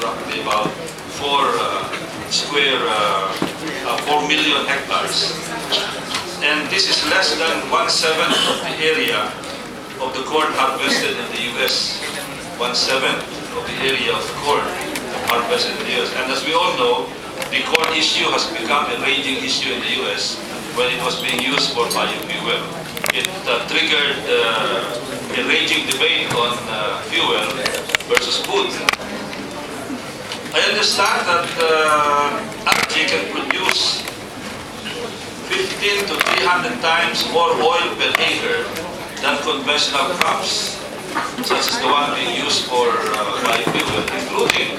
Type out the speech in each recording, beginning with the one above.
roughly about 4 million hectares. And this is less than 1/7 of the area of the corn harvested in the U.S. 1/7 of the area of corn harvested in the U.S. And as we all know, the corn issue has become a raging issue in the U.S. when it was being used for biofuel. It triggered a raging debate on fuel versus food. I understand that algae can produce 15 to 300 times more oil per acre than conventional crops, such as the one being used for biofuel, including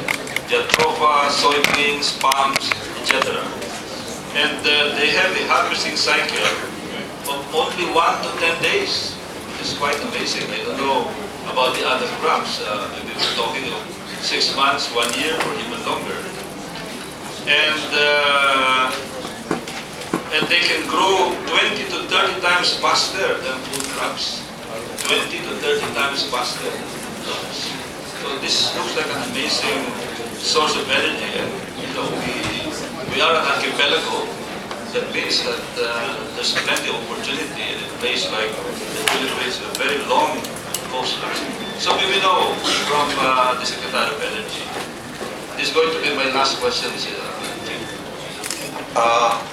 jatropha, soybeans, palms, etc. And they have a harvesting cycle of only 1 to 10 days. It's quite amazing. I don't know about the other crops. Maybe we're talking of 6 months, 1 year, or even longer. And they can grow 20 to 30 times faster than food crops. 20 to 30 times faster. So this looks like an amazing source of energy. And we are an archipelago. That means that there's plenty of opportunity in a place like the Philippines, a very long coastline. So we will know from the Secretary of Energy. This is going to be my last question,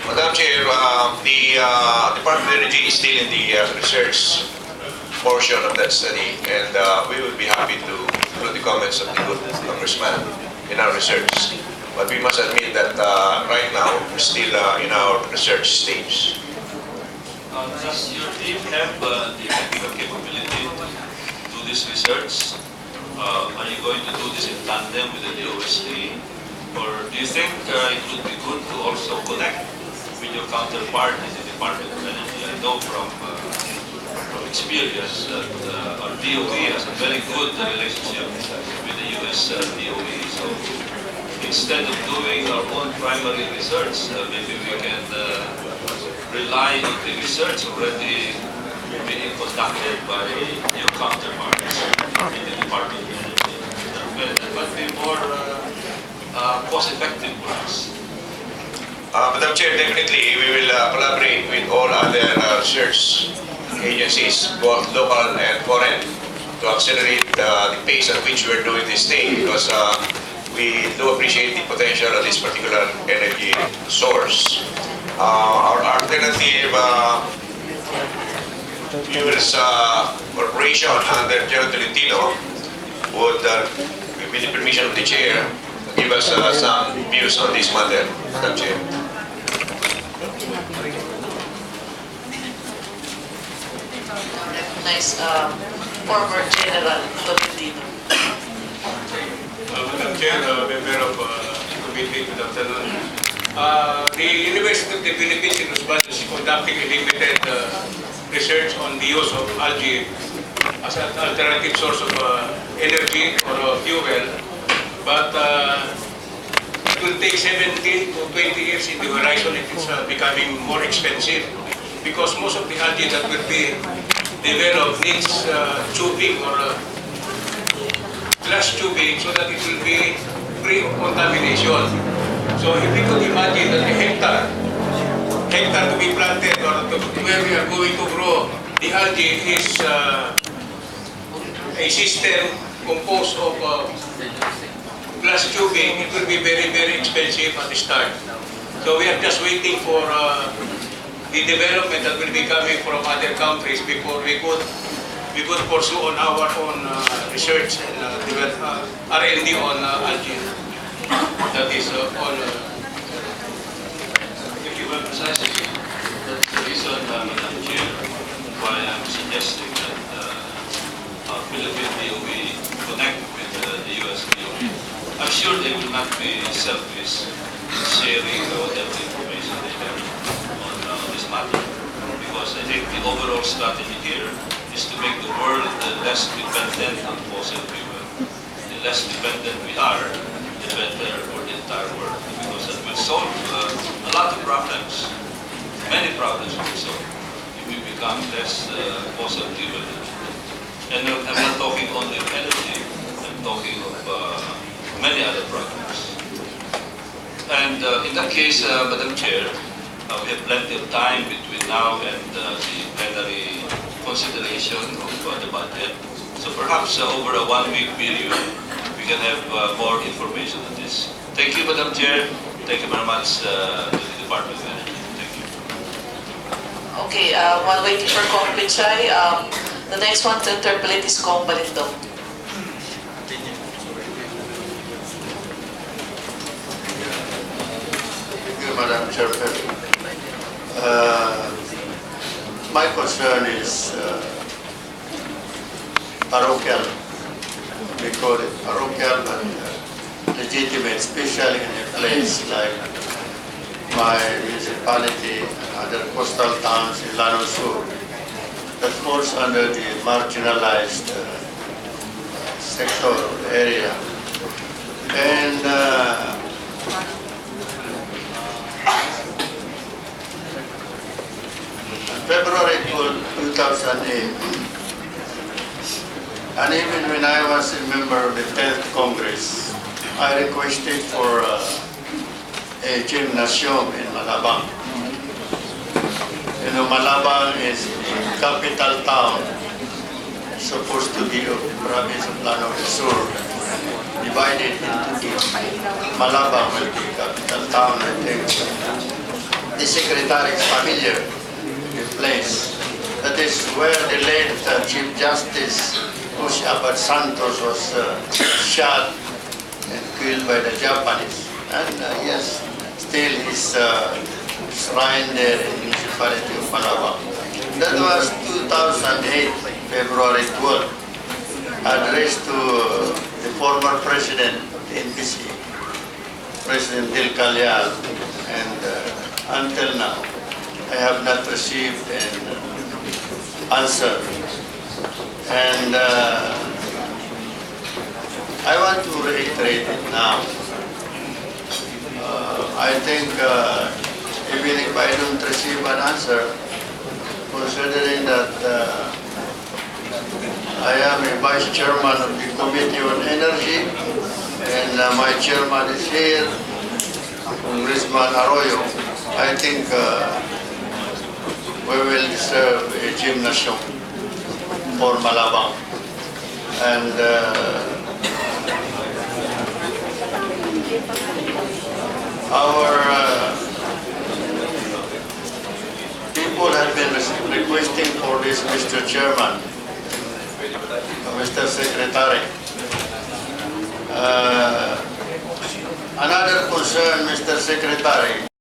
Madam Chair, the Department of Energy is still in the research portion of that study, and we will be happy to include the comments of the good Congressman in our research. But we must admit that right now we're still in our research stage. Does your team have the technical capability to do this research? Are you going to do this in tandem with the DOE? Or do you think it would be good to also connect with your counterpart in the Department of Energy? I know from experience that our DOE has a very good relationship with the US DOE. So instead of doing our own primary research, maybe we can rely on the research already being conducted by your counterparts in the Department of Energy. That might be more cost-effective for us. Madam Chair, definitely we will collaborate with all other research agencies, both local and foreign, to accelerate the pace at which we are doing this thing, because we do appreciate the potential of this particular energy source. Our alternative fuels corporation under General Tolentino would, with the permission of the Chair, give us some views on this matter, Madam Chair. Nice, former General Tolentino. Madam Chair, member of the committee, good afternoon. The University of the Philippines in Usman is conducting a limited research on the use of algae as an alternative source of energy or fuel. But it will take 17 to 20 years in the horizon if it's becoming more expensive, because most of the algae that will be developed needs tubing or glass tubing so that it will be free of contamination. So if we could imagine that a hectare to be planted or where we are going to grow the algae is a system composed of glass tubing, it will be very, very expensive at the start. So we are just waiting for the development that will be coming from other countries before we could pursue on our own research and R&D on algae. That is all. Thank you very precisely. That's the reason, Madam Chair, why I'm suggesting that our Philippine DOE connect with the US DOE. I'm sure they will not be selfish in sharing whatever information they have on this matter, because I think the overall strategy here is to make the world less dependent on fossil fuel. The less dependent we are, the better for the entire world, because that will solve a lot of problems. Many problems will solve if we become less fossil fuel. And I'm not talking only of energy, I'm talking of many other programs. And in that case, Madam Chair, we have plenty of time between now and the plenary consideration of the budget. So perhaps over a 1-week period, we can have more information on this. Thank you, Madam Chair. Thank you very much to the Department of Energy. Thank you. Okay, while waiting for Kong Pichay, the next one to interpolate is Kong Balindong. Thank you, Madam Chairperson. My concern is parochial. We call it parochial, but legitimate, especially in a place like my municipality and other coastal towns in Lano Sur that falls under the marginalized sector area. And February 2008, and even when I was a member of the 10th Congress, I requested for a gymnasium in Malabang. You know, Malabang is the capital town, supposed to be of the province of Lano Sur, divided into Malabang will be capital town, I think. The secretary is familiar with the place. That is where the late Chief Justice Jose Abad Santos was shot and killed by the Japanese. And yes, still his shrine there in the municipality of Malabang. That was 2008, February 12, addressed to the former president of the NBC, President Del Calyal, and until now, I have not received an answer. And I want to reiterate it now. I think even if I don't receive an answer, considering that I am a vice chairman of the Committee on Energy, and my chairman is here, Congressman Arroyo, I think we will serve a gymnasium for Malabang. And our people have been requesting for this, Mr. Chairman, Mr. Secretary. Another concern, Mr. Secretary,